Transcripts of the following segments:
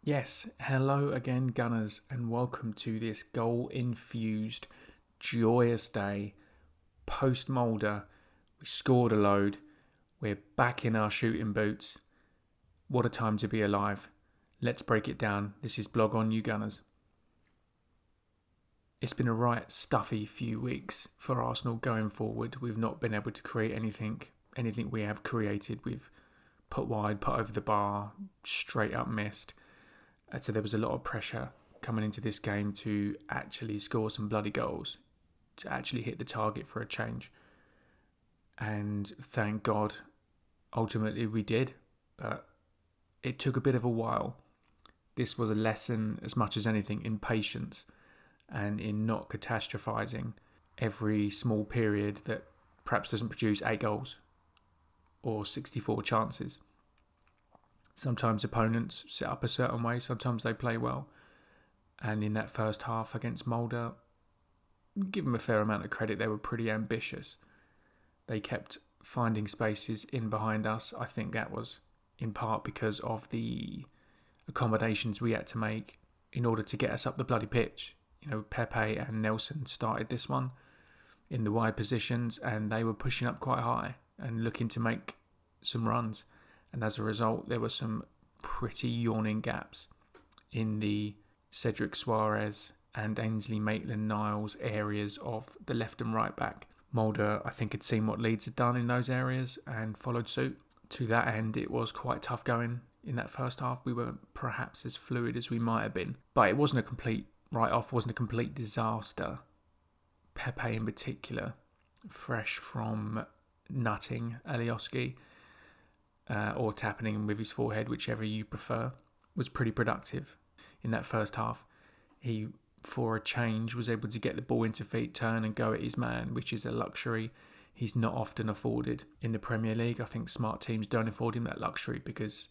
Yes, hello again, Gunners, and welcome to this goal-infused, joyous day. Post-Molde, we scored a load. We're back in our shooting boots. What a time to be alive. Let's break it down. This is Blog on You Gunners. It's been a right stuffy few weeks for Arsenal going forward. We've not been able to create anything. Anything we have created, we've put wide, put over the bar, straight up missed. So there was a lot of pressure coming into this game to actually score some bloody goals, to actually hit the target for a change. And thank God, ultimately we did. But it took a bit of a while. This was a lesson, as much as anything, in patience and in not catastrophizing every small period that perhaps doesn't produce 8 goals or 64 chances. Sometimes opponents set up a certain way, sometimes they play well. And in that first half against Molde, give them a fair amount of credit, they were pretty ambitious. They kept finding spaces in behind us. I think that was in part because of the accommodations we had to make in order to get us up the bloody pitch. You know, Pepe and Nelson started this one in the wide positions and they were pushing up quite high and looking to make some runs. And as a result, there were some pretty yawning gaps in the Cedric Suarez and Ainsley Maitland-Niles areas of the left and right back. Molde, I think, had seen what Leeds had done in those areas and followed suit. To that end, it was quite tough going in that first half. We were perhaps as fluid as we might have been. But it wasn't a complete write-off, wasn't a complete disaster. Pepe in particular, fresh from nutting Alioski, or tapping him with his forehead, whichever you prefer, was pretty productive in that first half. He, for a change, was able to get the ball into feet, turn and go at his man, which is a luxury he's not often afforded in the Premier League. I think smart teams don't afford him that luxury because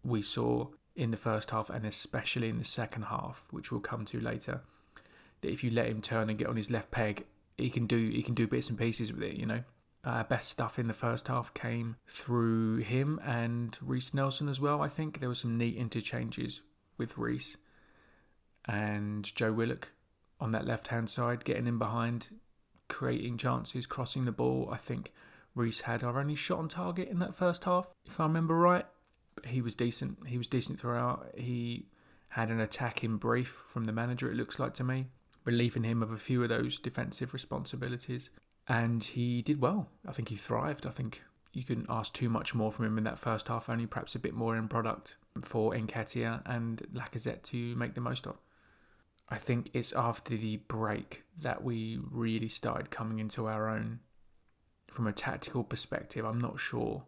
we saw in the first half and especially in the second half, which we'll come to later, that if you let him turn and get on his left peg, he can do bits and pieces with it, you know. Best stuff in the first half came through him and Reiss Nelson as well. I think there were some neat interchanges with Reiss and Joe Willock on that left-hand side, getting in behind, creating chances, crossing the ball. I think Reiss had our only shot on target in that first half, if I remember right. But he was decent. He was decent throughout. He had an attack in brief from the manager, it looks like to me, relieving him of a few of those defensive responsibilities. And he did well. I think he thrived. I think you couldn't ask too much more from him in that first half, only perhaps a bit more in product for Nketiah and Lacazette to make the most of. I think it's after the break that we really started coming into our own. From a tactical perspective, I'm not sure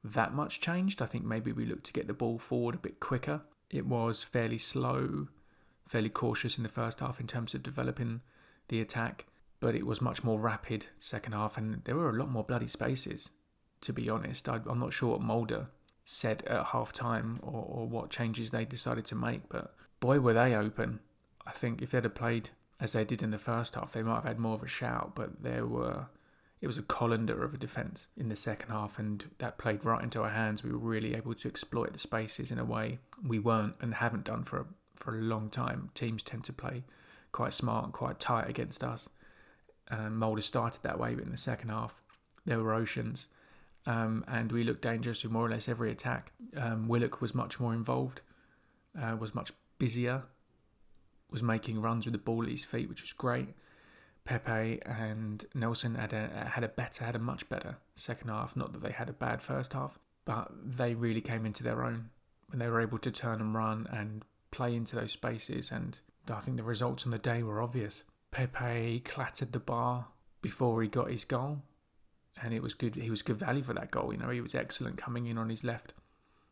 that much changed. I think maybe we looked to get the ball forward a bit quicker. It was fairly slow, fairly cautious in the first half in terms of developing the attack. But it was much more rapid second half, and there were a lot more bloody spaces, to be honest. I'm not sure what Molde said at half-time or what changes they decided to make, but boy, were they open. I think if they'd have played as they did in the first half, they might have had more of a shout, but it was a colander of a defence in the second half, and that played right into our hands. We were really able to exploit the spaces in a way we weren't and haven't done for a long time. Teams tend to play quite smart and quite tight against us. Molde started that way, but in the second half there were oceans, and we looked dangerous with more or less every attack. Willock was much more involved, was much busier, was making runs with the ball at his feet, which was great. Pepe and Nelson had a much better second half. Not that they had a bad first half, but they really came into their own when they were able to turn and run and play into those spaces, and I think the results on the day were obvious. Pepe clattered the bar before he got his goal, and it was good. He was good value for that goal. You know, he was excellent coming in on his left.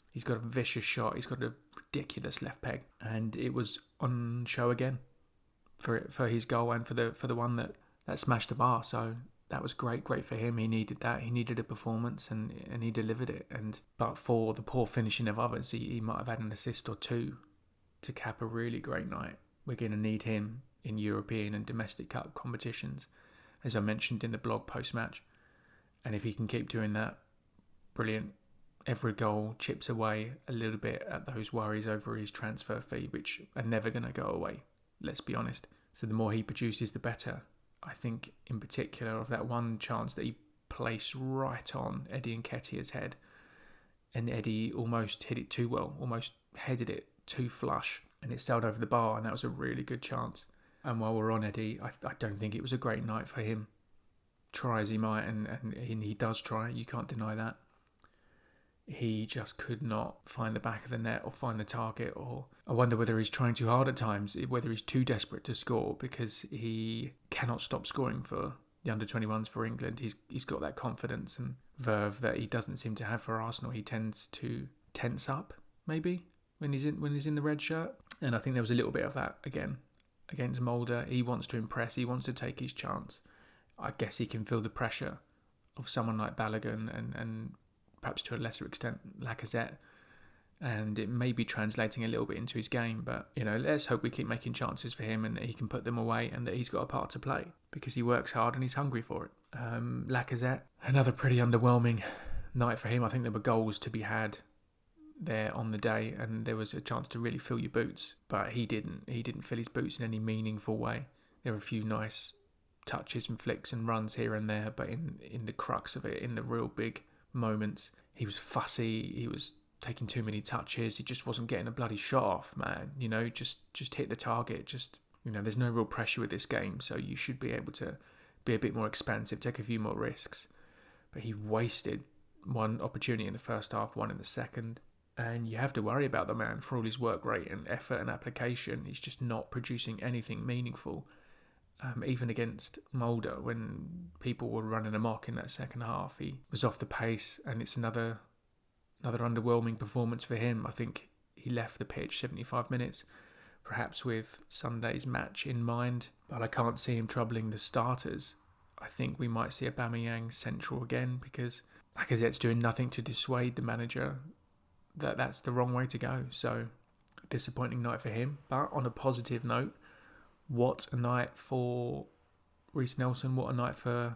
He's got a vicious shot. He's got a ridiculous left peg, and it was on show again for his goal and for the one that smashed the bar. So that was great for him. He needed that. He needed a performance, and he delivered it. But for the poor finishing of others, he might have had an assist or two to cap a really great night. We're going to need him in European and domestic cup competitions, as I mentioned in the blog post-match. And if he can keep doing that, brilliant. every goal chips away a little bit at those worries over his transfer fee, which are never going to go away, let's be honest. So the more he produces, the better. I think in particular of that one chance that he placed right on Eddie Nketiah's head, and Eddie almost hit it too well, almost headed it too flush, and it sailed over the bar, and that was a really good chance. And while we're on Eddie, I don't think it was a great night for him. Try as he might, and he does try, you can't deny that. He just could not find the back of the net or find the target, or I wonder whether he's trying too hard at times, whether he's too desperate to score, because he cannot stop scoring for the under-21s for England. He's got that confidence and verve that he doesn't seem to have for Arsenal. He tends to tense up, maybe, when he's in the red shirt. And I think there was a little bit of that again against Molde. He wants to impress. He wants to take his chance. I guess he can feel the pressure of someone like Balogun and perhaps to a lesser extent Lacazette, and it may be translating a little bit into his game, but let's hope we keep making chances for him and that he can put them away and that he's got a part to play, because he works hard and he's hungry for it. Lacazette, another pretty underwhelming night for him. I think there were goals to be had there on the day, and there was a chance to really fill your boots, but he didn't fill his boots in any meaningful way. There were a few nice touches and flicks and runs here and there, but in the crux of it, in the real big moments, he was fussy, he was taking too many touches, he just wasn't getting a bloody shot off, man. Just hit the target. There's no real pressure with this game, so you should be able to be a bit more expansive, take a few more risks. But he wasted one opportunity in the first half, one in the second, and you have to worry about the man for all his work rate and effort and application. He's just not producing anything meaningful. Even against Molde, when people were running amok in that second half, he was off the pace, and it's another underwhelming performance for him. I think he left the pitch 75 minutes, perhaps with Sunday's match in mind, but I can't see him troubling the starters. I think we might see Aubameyang central again, because Lacazette's doing nothing to dissuade the manager that that's the wrong way to go. So, disappointing night for him. But on a positive note, what a night for Reiss Nelson, what a night for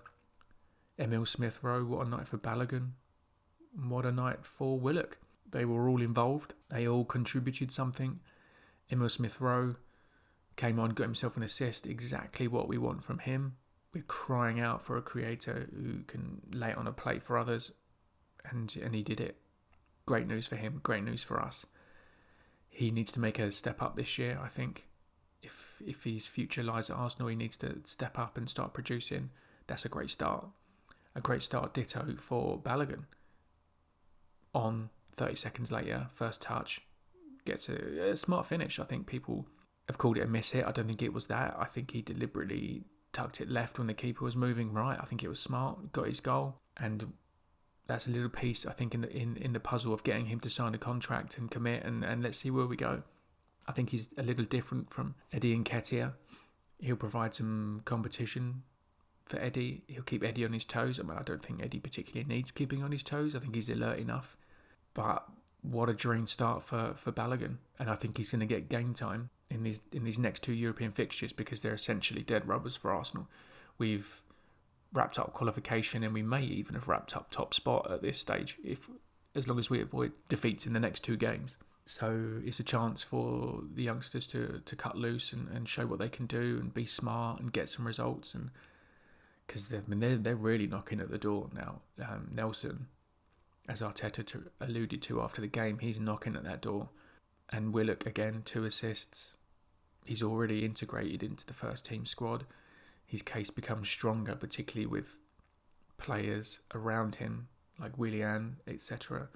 Emile Smith-Rowe, what a night for Balogun, what a night for Willock. They were all involved, they all contributed something. Emile Smith-Rowe came on, got himself an assist, exactly what we want from him. We're crying out for a creator who can lay it on a plate for others, and he did it. Great news for him, great news for us. He needs to make a step up this year, I think. If his future lies at Arsenal, he needs to step up and start producing. That's a great start. A great start, ditto, for Balogun. On 30 seconds later, first touch, gets a smart finish. I think people have called it a miss hit. I don't think it was that. I think he deliberately tucked it left when the keeper was moving right. I think it was smart, got his goal, and that's a little piece, I think, in the puzzle of getting him to sign a contract and commit, and let's see where we go. I think he's a little different from Eddie Nketiah. He'll provide some competition for Eddie. He'll keep Eddie on his toes. I don't think Eddie particularly needs keeping on his toes. I think he's alert enough. But what a dream start for Balogun. And I think he's going to get game time in these next two European fixtures, because they're essentially dead rubbers for Arsenal. We've wrapped up qualification, and we may even have wrapped up top spot at this stage, as long as we avoid defeats in the next two games. So it's a chance for the youngsters to cut loose and show what they can do and be smart and get some results. And because they're really knocking at the door now. Nelson, as Arteta alluded to after the game, he's knocking at that door. And Willock, again, 2 assists. He's already integrated into the first team squad. His case becomes stronger, particularly with players around him like Willian, etc.,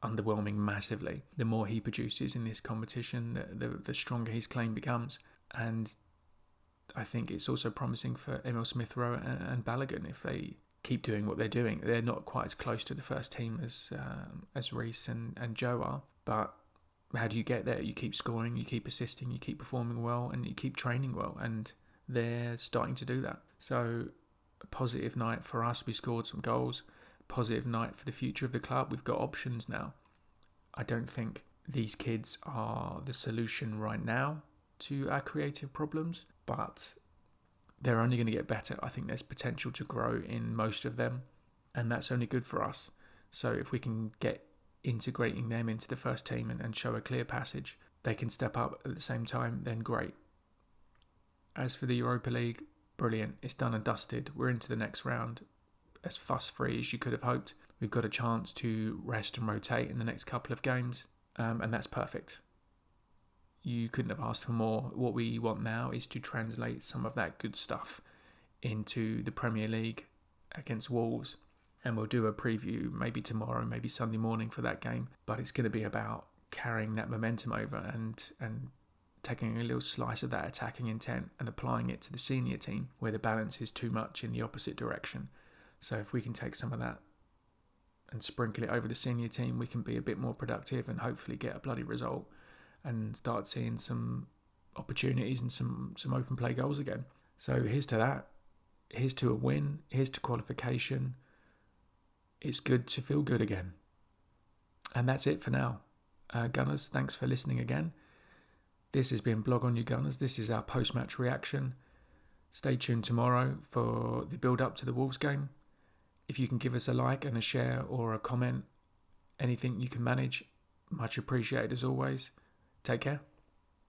underwhelming massively. The more he produces in this competition, the stronger his claim becomes. And I think it's also promising for Emile Smith-Rowe and Balogun. If they keep doing what they're doing, they're not quite as close to the first team as Reiss and Joe are. But how do you get there? You keep scoring, you keep assisting, you keep performing well, and you keep training well. And they're starting to do that. So a positive night for us. We scored some goals. Positive night for the future of the club. We've got options now. I don't think these kids are the solution right now to our creative problems, but they're only going to get better. I think there's potential to grow in most of them, and that's only good for us. So if we can get integrating them into the first team and show a clear passage, they can step up at the same time, then great. As for the Europa League, brilliant. It's done and dusted. We're into the next round as fuss-free as you could have hoped. We've got a chance to rest and rotate in the next couple of games, and that's perfect. You couldn't have asked for more. What we want now is to translate some of that good stuff into the Premier League against Wolves, and we'll do a preview maybe tomorrow, maybe Sunday morning for that game, but it's going to be about carrying that momentum over and taking a little slice of that attacking intent and applying it to the senior team where the balance is too much in the opposite direction. So if we can take some of that and sprinkle it over the senior team, we can be a bit more productive and hopefully get a bloody result and start seeing some opportunities and some open play goals again. So here's to that. Here's to a win. Here's to qualification. It's good to feel good again. And that's it for now. Gunners, thanks for listening again. This has been Blog on You Gunners. This is our post-match reaction. Stay tuned tomorrow for the build-up to the Wolves game. If you can give us a like and a share or a comment, anything you can manage, much appreciated as always. Take care.